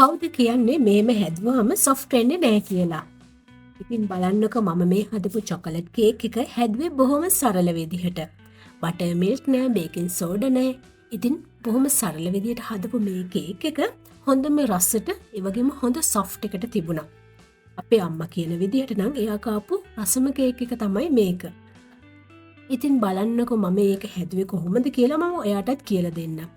කවුද කියන්නේ මේම හැදුවාම සොෆ්ට් වෙන්නේ නැහැ කියලා. ඉතින් බලන්නකෝ මම මේ හදපු චොකලට් කේක් එක හැදුවේ බොහොම සරල විදිහට. බටර් මිල්ක් නෑ, බේකින් සෝඩා නෑ. ඉතින් බොහොම සරල විදිහට හදපු මේ කේක් එක හොඳම රසට ඒ වගේම හොඳ සොෆ්ට් එකට තිබුණා. අපේ අම්මා කියන විදිහට නම් එයා කාපු රසම කේක් එක තමයි මේක. ඉතින් බලන්නකෝ මම මේක හැදුවේ කොහොමද කියලා මම ඔයාටත් කියලා දෙන්නම්.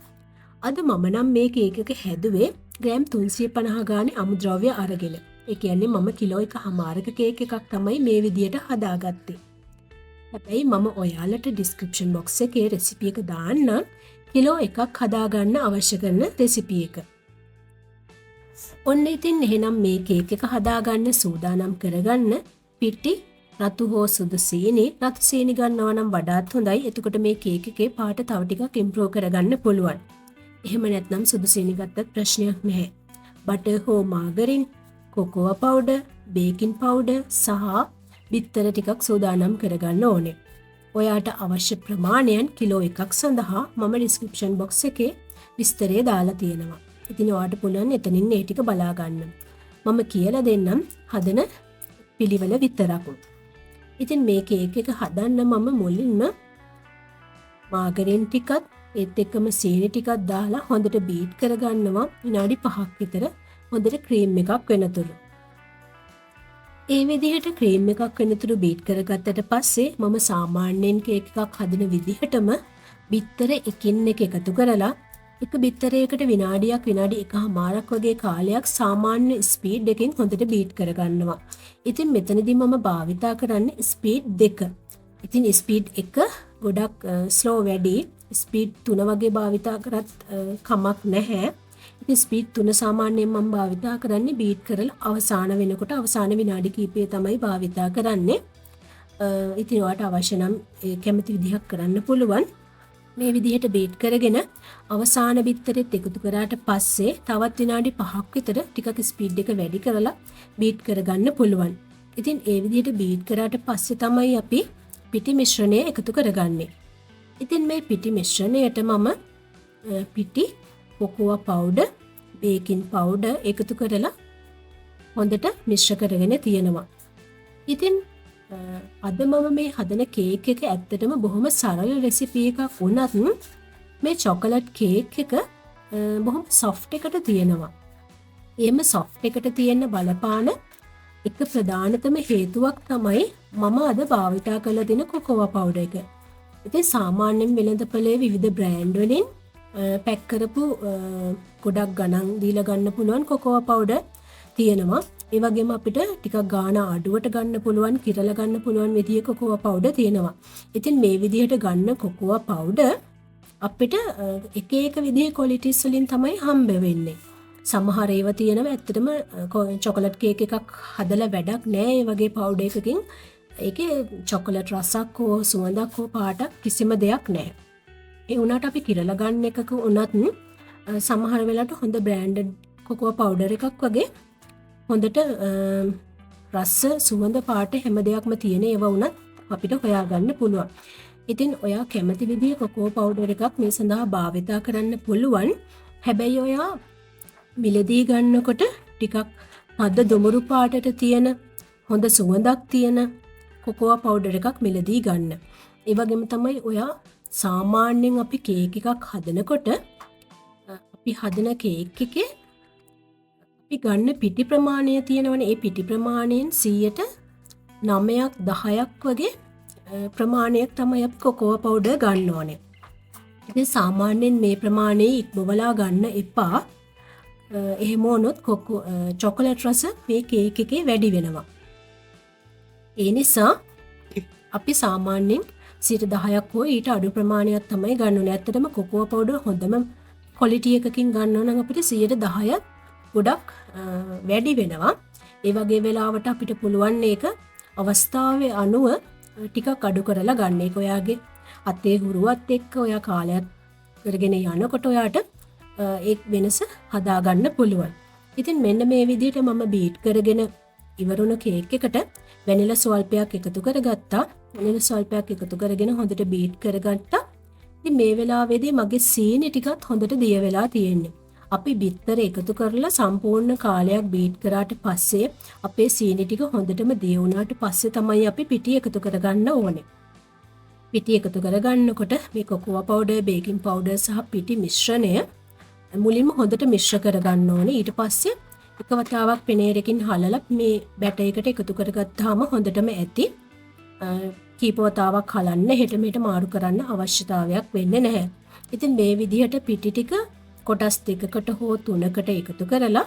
අද මම නම් මේ කේක් එක හැදුවේ ග්‍රෑම් 350 ගානේ අමුද්‍රව්‍ය අරගෙන. ඒ කියන්නේ මම කිලෝ 1.5ක කේක් එකක් තමයි මේ විදියට හදාගත්තේ. හැබැයි මම ඔයාලට ඩිස්ක්‍රිප්ෂන් බොක්ස් එකේ රෙසිපි එක දාන්නම් කිලෝ 1ක් හදාගන්න අවශ්‍ය කරන රෙසිපි එක. ඔන්න ඉතින් එහෙනම් මේ කේක් එක හදාගන්න සූදානම් කරගන්න පිටි රතු හෝ සුදු සීනි රතු සීනි ගන්නවා නම් වඩාත් හොඳයි. එතකොට මේ කේක් එකේ පාට තව ටිකක් ඉම්ප්‍රූව් කරගන්න පුළුවන්. එහෙම නැත්නම් සුදු සීනි ගත්තත් ප්‍රශ්නයක් නැහැ. බටර් හෝ මාගරින්, කොකෝවා පවුඩර්, බේකින් පවුඩර් සහ බිත්තර ටිකක් සූදානම් කරගන්න ඕනේ. ඔයාට අවශ්‍ය ප්‍රමාණයන් කිලෝ 1ක් සඳහා මම ඩිස්ක්‍රිප්ෂන් බොක්ස් එකේ විස්තරය දාලා තියෙනවා. ඉතින් ඔයාට පුළුවන් එතනින් ඒ ටික බලා ගන්න. මම කියලා දෙන්නම් හදන පිළිවෙල විතරක්. ඉතින් මේ කේක් එක හදන්න මම මුලින්ම මාගරින් ටිකත් ඒත් එක්කම සීනි ටිකක් දාලා හොඳට බීට් කරගන්නවා විනාඩි 5ක් විතර හොඳට ක්‍රීම් එකක් වෙනතුරු. ඒ විදිහට ක්‍රීම් එකක් වෙනතුරු බීට් කරගත්තට පස්සේ මම සාමාන්‍යයෙන් කේක් එකක් හදන විදිහටම බිත්තර එකින් එක එකතු කරලා එක බිත්තරයකට විනාඩියක් විනාඩි 1.5ක් වගේ කාලයක් සාමාන්‍ය ස්පීඩ් එකකින් හොඳට බීට් කරගන්නවා. ඉතින් මෙතනදී මම භාවිතා කරන්නේ ස්පීඩ් 2. ඉතින් ස්පීඩ් 1 ගොඩක් ස්ලෝ වැඩි. ස්පීඩ් 3 වගේ භාවිතා කරත් කමක් නැහැ. ඉතින් ස්පීඩ් 3 සාමාන්‍යයෙන් මම භාවිතා කරන්නේ බීට් කරලා අවසාන වෙනකොට අවසාන විනාඩි කිහිපය තමයි භාවිතා කරන්නේ. ඉතින් ඔයාලට අවශ්‍ය නම් කැමති විදිහක් කරන්න පුළුවන්. මේ විදිහට බීට් කරගෙන අවසාන බිත්තරෙත් එකතු කරාට පස්සේ තවත් විනාඩි 5ක් විතර ටිකක් ස්පීඩ් එක වැඩි කරලා බීට් කරගන්න පුළුවන්. ඉතින් ඒ විදිහට බීට් කරාට පස්සේ තමයි අපි පිටි මිශ්‍රණය එකතු කරගන්නේ. ඉතින් මේ පිටි මිශ්‍රණයට මම පිටි, කොකෝවා පවුඩර්, බේකින් පවුඩර් එකතු කරලා හොඳට මිශ්‍ර කරගෙන තියෙනවා. ඉතින් අද මම මේ හදන කේක් එක ඇත්තටම බොහොම සරල රෙසිපි එකක් වුණත් මේ චොකලට් කේක් එක බොහොම සොෆ්ට් එකට තියෙනවා. එහෙම සොෆ්ට් එකට තියෙන බලපාන එක ප්‍රධානතම හේතුවක් තමයි මම අද භාවිතා කරලා දෙන කොකෝවා පවුඩර් එක. ඉතින් සාමාන්‍යයෙන් වෙළඳපොලේ විවිධ බ්‍රෑන්ඩ් වලින් පැක් කරපු ගොඩක් ගණන් දීලා ගන්න පුළුවන් කොකෝවා පවුඩර් තියෙනවා. ඒ වගේම අපිට ටිකක් ගාණ අඩුවට ගන්න පුළුවන්, කිරලා ගන්න පුළුවන් විදිහේ කොකෝවා පවුඩර් තියෙනවා. ඉතින් මේ විදිහට ගන්න කොකෝවා පවුඩර් අපිට එක එක විදිහේ ක්වොලිටිස් වලින් තමයි හම්බ වෙන්නේ. සමහර ඒවා තියෙනවා ඇත්තටම චොකලට් කේක් එකක් හදලා වැඩක් නැහැ ඒ වගේ පවුඩර් එකකින්. ඒකේ චොකලට් රසක් හෝ සුවඳක් හෝ පාටක් කිසිම දෙයක් නැහැ. ඒ වුණාට අපි කිරලා ගන්න එකක උනත් සමහර වෙලාවට හොඳ බ්‍රෑන්ඩඩ් කොකෝවා පවුඩර් එකක් වගේ හොඳට රස සුවඳ පාට හැම දෙයක්ම තියෙන ඒවා වුණත් අපිට හොයාගන්න පුළුවන්. ඉතින් ඔයා කැමති විදිහේ කොකෝවා පවුඩර් එකක් මේ සඳහා භාවිතා කරන්න පුළුවන්. හැබැයි ඔයා මිලදී ගන්නකොට ටිකක් තද දුමුරු පාටට තියෙන හොඳ සුවඳක් තියෙන කොකෝවා පවුඩර් එකක් මිලදී ගන්න. ඒ වගේම තමයි ඔයා සාමාන්‍යයෙන් අපි කේක් එකක් හදනකොට අපි හදන කේක් එකේ අපි ගන්න පිටි ප්‍රමාණය තියෙනවනේ. ඒ පිටි ප්‍රමාණයෙන් 9ක් 10ක් වගේ ප්‍රමාණයක් තමයි අපි කොකෝවා පවුඩර් ගන්න ඕනේ. ඉතින් සාමාන්‍යයෙන් මේ ප්‍රමාණය ඉක්මවලා ගන්න එපා. එහෙම වුණොත් චොකලට් රස මේ කේක් එකේ වැඩි වෙනවා. ඒ නිසා අපි සාමාන්‍යයෙන් 10ක් හෝ ඊට අඩු ප්‍රමාණයක් තමයි ගන්න ඕනේ. ඇත්තටම කොකෝවා පවුඩර් හොඳම ක්වොලිටි එකකින් ගන්නවා නම් අපිට 10ක් ගොඩක් වැඩි වෙනවා. ඒ වගේ වෙලාවට අපිට පුළුවන් ඒක අවස්ථාවේ අනුව ටිකක් අඩු කරලා ගන්න. ඒක ඔයාගේ අතේ හුරුවත් එක්ක ඔයා කාලයක් කරගෙන යනකොට ඔයාට ඒ වෙනස හදාගන්න පුළුවන්. ඉතින් මෙන්න මේ විදිහට මම බීට් කරගෙන ඉවරුණු කේක් එකට වැනිලා ස්වල්පයක් එකතු කරගත්තා. වැනිලා ස්වල්පයක් එකතු කරගෙන හොඳට බීට් කරගත්තා. ඉතින් මේ වෙලාවේදී මගේ සීනි ටිකත් හොඳට දිය වෙලා තියෙන්නේ. අපි බිත්තර එකතු කරලා සම්පූර්ණ කාලයක් බීට් කරාට පස්සේ අපේ සීනි ටික හොඳටම දිය වුණාට පස්සේ තමයි අපි පිටි එකතු කරගන්න ඕනේ. පිටි එකතු කරගන්නකොට මේ කොකෝවා පවුඩර්, බේකින් පවුඩර් සහ පිටි මිශ්‍රණය මුලින්ම හොඳට මිශ්‍ර කරගන්න ඕනේ. ඊට පස්සේ එක වතාවක් පෙනේරකින් හලලා මේ බැටර් එකට එකතු කරගත්තාම හොඳටම ඇති. කීප වතාවක් හලන්න හෙට මෙහෙට මාරු කරන්න අවශ්‍යතාවයක් වෙන්නේ නැහැ. ඉතින් මේ විදිහට පිටි ටික කොටස් දෙකකට හෝ තුනකට එකතු කරලා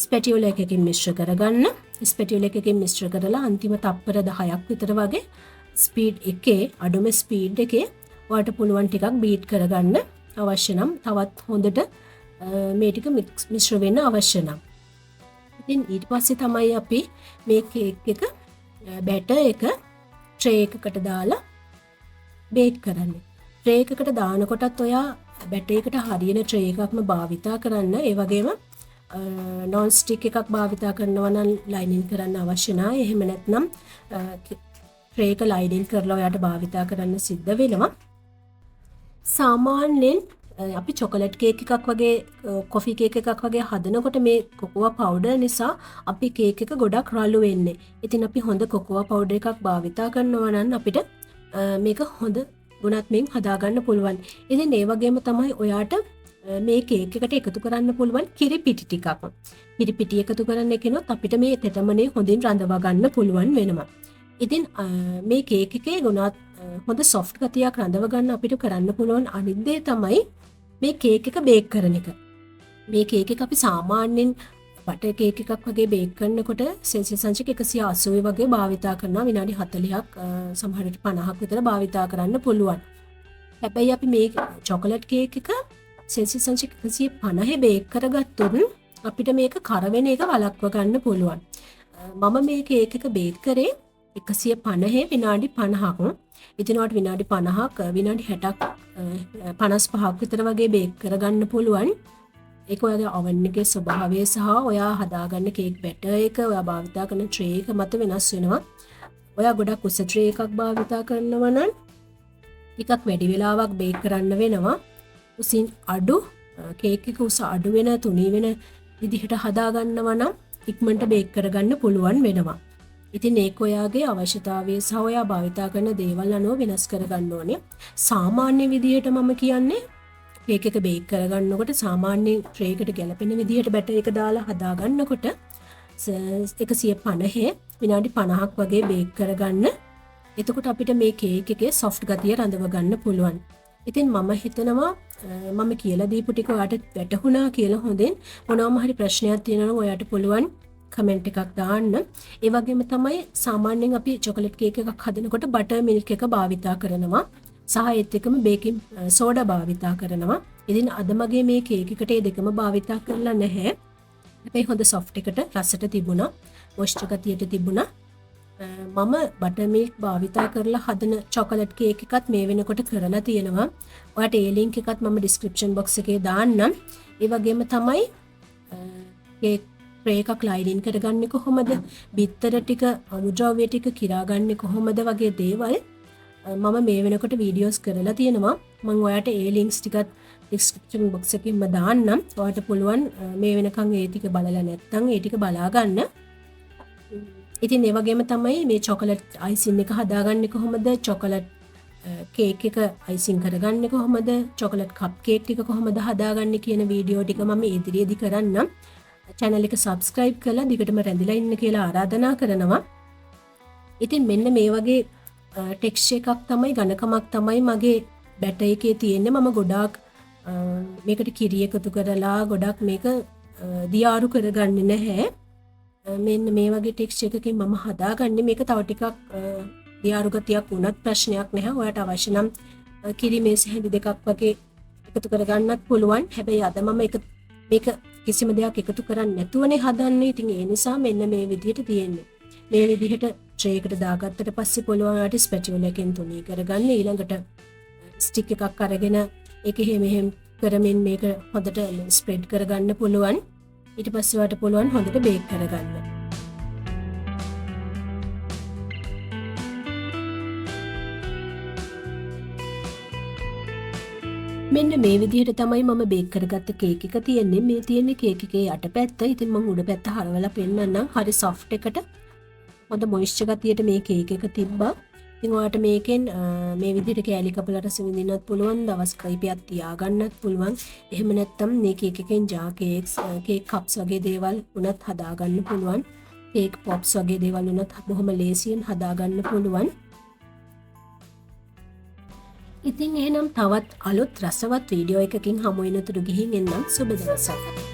ස්පැටියුලා එකකින් මිශ්‍ර කරගන්න. ස්පැටියුලා එකකින් මිශ්‍ර කරලා අන්තිම තප්පර 10ක් විතර වගේ ස්පීඩ් එකේ අඩුම ස්පීඩ් එකේ ඔයාලට පුළුවන් ටිකක් බීට් කරගන්න. අවශ්‍ය නම් තවත් හොඳට මේ ටික මිශ්‍ර වෙන්න අවශ්‍ය නම්. ඉතින් ඊට පස්සේ තමයි අපි මේ කේක් එක බැටර් එක ට්‍රේ එකකට දාලා බේක් කරන්නේ. ට්‍රේ එකකට දානකොටත් ඔයා බැටර් එකට හරියන ට්‍රේ එකක්ම භාවිතා කරන්න. ඒ වගේම non stick එකක් භාවිතා කරනවා නම් ලයිනින් කරන්න අවශ්‍ය නැහැ. එහෙම නැත්නම් ට්‍රේ එක ලයිනින් කරලා ඔයාට භාවිතා කරන්න සිද්ධ වෙනවා. සාමාන්‍යයෙන් අපි චොකලට් කේක් එකක් වගේ කොෆි කේක් එකක් වගේ හදනකොට මේ කොකෝවා පවුඩර් නිසා අපි කේක් එක ගොඩක් රළු වෙන්නේ. ඉතින් අපි හොඳ කොකෝවා පවුඩර් එකක් භාවිතා කරනවා නම් අපිට මේක හොඳ ගුණාත්මයෙන් හදාගන්න පුළුවන්. ඉතින් ඒ වගේම තමයි ඔයාට මේ කේක් එකට එකතු කරන්න පුළුවන් කිරි පිටි ටිකක්. කිරි පිටි එකතු කරන්න එකනොත් අපිට මේ තෙතමනේ හොඳින් රඳවා ගන්න පුළුවන් වෙනවා. ඉතින් මේ කේක් එකේ ගුණාත් හොඳ සොෆ්ට් ගතියක් රඳව ගන්න අපිට කරන්න පුළුවන් අනිත් දේ තමයි මේ කේක් එක බේක් කරන එක. මේ කේක් එක අපි සාමාන්‍යයෙන් බටර් කේක් එකක් වගේ බේක් කරනකොට සෙල්සියස් අංශක 180 වගේ භාවිතා කරනවා. විනාඩි 40ක් සමහර විට 50ක් විතර භාවිතා කරන්න පුළුවන්. හැබැයි අපි මේ චොකලට් කේක් එක සෙල්සියස් අංශක 150 බේක් කරගත්තොත් අපිට මේක කර වෙන එක වළක්ව ගන්න පුළුවන්. මම මේ කේක් එක බේක් කරේ 150 විනාඩි 50ක්. ඉතින් ඔයාලට විනාඩි 50ක් විනාඩි 60ක් 55ක් විතර වගේ බේක් කරගන්න පුළුවන්. ඒක ඔයාගේ oven එකේ ස්වභාවය සහ ඔයා හදාගන්න කේක් බැටර් එක ඔයා භාවිතා කරන ට්‍රේ එක මත වෙනස් වෙනවා. ඔයා ගොඩක් උස ට්‍රේ එකක් භාවිතා කරනවා නම් ටිකක් වැඩි වෙලාවක් බේක් කරන්න වෙනවා. උසින් අඩු කේක් එක උස අඩු වෙන තුනී වෙන විදිහට හදාගන්නවා නම් ඉක්මනට බේක් කරගන්න පුළුවන් වෙනවා. ඉතින් ඒක ඔයාගේ අවශ්‍යතාවය සහ ඔයා භාවිතා කරන දේවල් අනුව වෙනස් කරගන්න ඕනේ. සාමාන්‍ය විදිහට මම කියන්නේ කේක් එක බේක් කරගන්නකොට සාමාන්‍ය ට්‍රේ එකට ගැලපෙන විදිහට බැටර් එක දාලා හදාගන්නකොට 150 විනාඩි 50ක් වගේ බේක් කරගන්න. එතකොට අපිට මේ කේක් එකේ සොෆ්ට් ගතිය රඳව ගන්න පුළුවන්. ඉතින් මම හිතනවා මම කියලා දීපු ටික ඔයාට වැටහුණා කියලා හොඳින්. මොනවාම හරි ප්‍රශ්නයක් තියෙනවා නම් ඔයාට පුළුවන් කමෙන්ට් එකක් දාන්න. ඒ වගේම තමයි සාමාන්‍යයෙන් අපි චොකලට් කේක් එකක් හදනකොට බටර් මිල්ක් එක භාවිතා කරනවා. සහ ඒත් එක්කම බේකින් සෝඩා භාවිතා කරනවා. ඉතින් අද මගේ මේ කේක් එකට ඒ දෙකම භාවිතා කරලා නැහැ. හැබැයි හොඳ සොෆ්ට් එකට රසට තිබුණා. මොයිස්චර් ගතියට තිබුණා. මම බටර් මිල්ක් භාවිතා කරලා හදන චොකලට් කේක් එකත් මේ වෙනකොට කරලා තියෙනවා. ඔයාට ඒ ලින්ක් එකත් මම ඩිස්ක්‍රිප්ෂන් බොක්ස් එකේ දාන්නම්. ඒ වගේම තමයි කේක් ට්‍රේ එකක් ලයිනින් කරගන්නේ කොහොමද? බිත්තර ටික අමුද්‍රව්‍ය ටික කිරාගන්නේ කොහොමද වගේ දේවල් මම මේ වෙනකොට වීඩියෝස් කරලා තියෙනවා. මම ඔයාට ඒ ලින්ක්ස් ටිකත් ඩිස්ක්‍රිප්ෂන් බොක්ස් එකේම දාන්නම්. ඔයාට පුළුවන් මේ වෙනකන් ඒ ටික බලලා නැත්නම් ඒ ටික බලා ගන්න. ඉතින් ඒ වගේම තමයි මේ චොකලට් අයිසින් එක හදාගන්නේ කොහොමද? චොකලට් කේක් එක අයිසින් කරගන්නේ කොහොමද? චොකලට් කප් කේක් ටික කොහොමද හදාගන්නේ කියන වීඩියෝ ටික මම ඉදිරියේදී කරන්නම්. channel එක subscribe කරලා දිගටම රැඳිලා ඉන්න කියලා ආරාධනා කරනවා. ඉතින් මෙන්න මේ වගේ ටෙක්ස්චර් එකක් තමයි ඝනකමක් තමයි මගේ බැටර් එකේ තියෙන්නේ. මම ගොඩාක් මේකට කිරි එකතු කරලා ගොඩක් මේක දියාරු කරගන්නේ නැහැ. මෙන්න මේ වගේ ටෙක්ස්චර් එකකින් මම හදාගන්නේ. මේක තව ටිකක් දියාරු ගතියක් වුණත් ප්‍රශ්නයක් නැහැ. ඔයාට අවශ්‍ය නම් කිරි මේස හැඳි දෙකක් වගේ එකතු කරගන්නත් පුළුවන්. හැබැයි අද මම මේක කිසිම දෙයක් එකතු කරන්නේ නැතුවනේ හදන්නේ. ඉතින් ඒ නිසා මෙන්න මේ විදිහට තියෙන්නේ. මේ විදිහට ට්‍රේ එකට දාගත්තට පස්සේ පුළුවන් ඔයාට ස්පැචුලා එකෙන් තුනී කරගන්න. ඊළඟට ස්ටික් එකක් අරගෙන ඒක මෙහෙම කරමින් මේක හොඳට ස්ප්‍රෙඩ් කරගන්න පුළුවන්. ඊට පස්සේ ඔයාට පුළුවන් හොඳට බේක් කරගන්න. මෙන්න මේ විදිහට තමයි මම බේක් කරගත්ත කේක් එක තියෙන්නේ. මේ තියෙන්නේ කේක් එකේ යටපැත්ත. ඉතින් මම උඩ පැත්ත හරවලා පෙන්නන්නම්. හරි සොෆ්ට් එකට හොඳ මොයිස්චර් ගතියට මේ කේක් එක තිබ්බා. ඉතින් ඔයාලට මේකෙන් මේ විදිහට කෑලි කපලා රස විඳින්නත් පුළුවන්. දවස් කීපයක් තියාගන්නත් පුළුවන්. එහෙම නැත්නම් මේ කේක් එකෙන් ජා කේක්ස්, කේක් කප්ස් වගේ දේවල් උනත් හදාගන්න පුළුවන්. කේක් පොප්ස් වගේ දේවල් උනත් බොහොම ලේසියෙන් හදාගන්න පුළුවන්. ඉතින් එහෙනම් තවත් අලුත් රසවත් වීඩියෝ එකකින් හමු වෙනතුරු ගිහින් එන්නම්. සුබ දවසක්.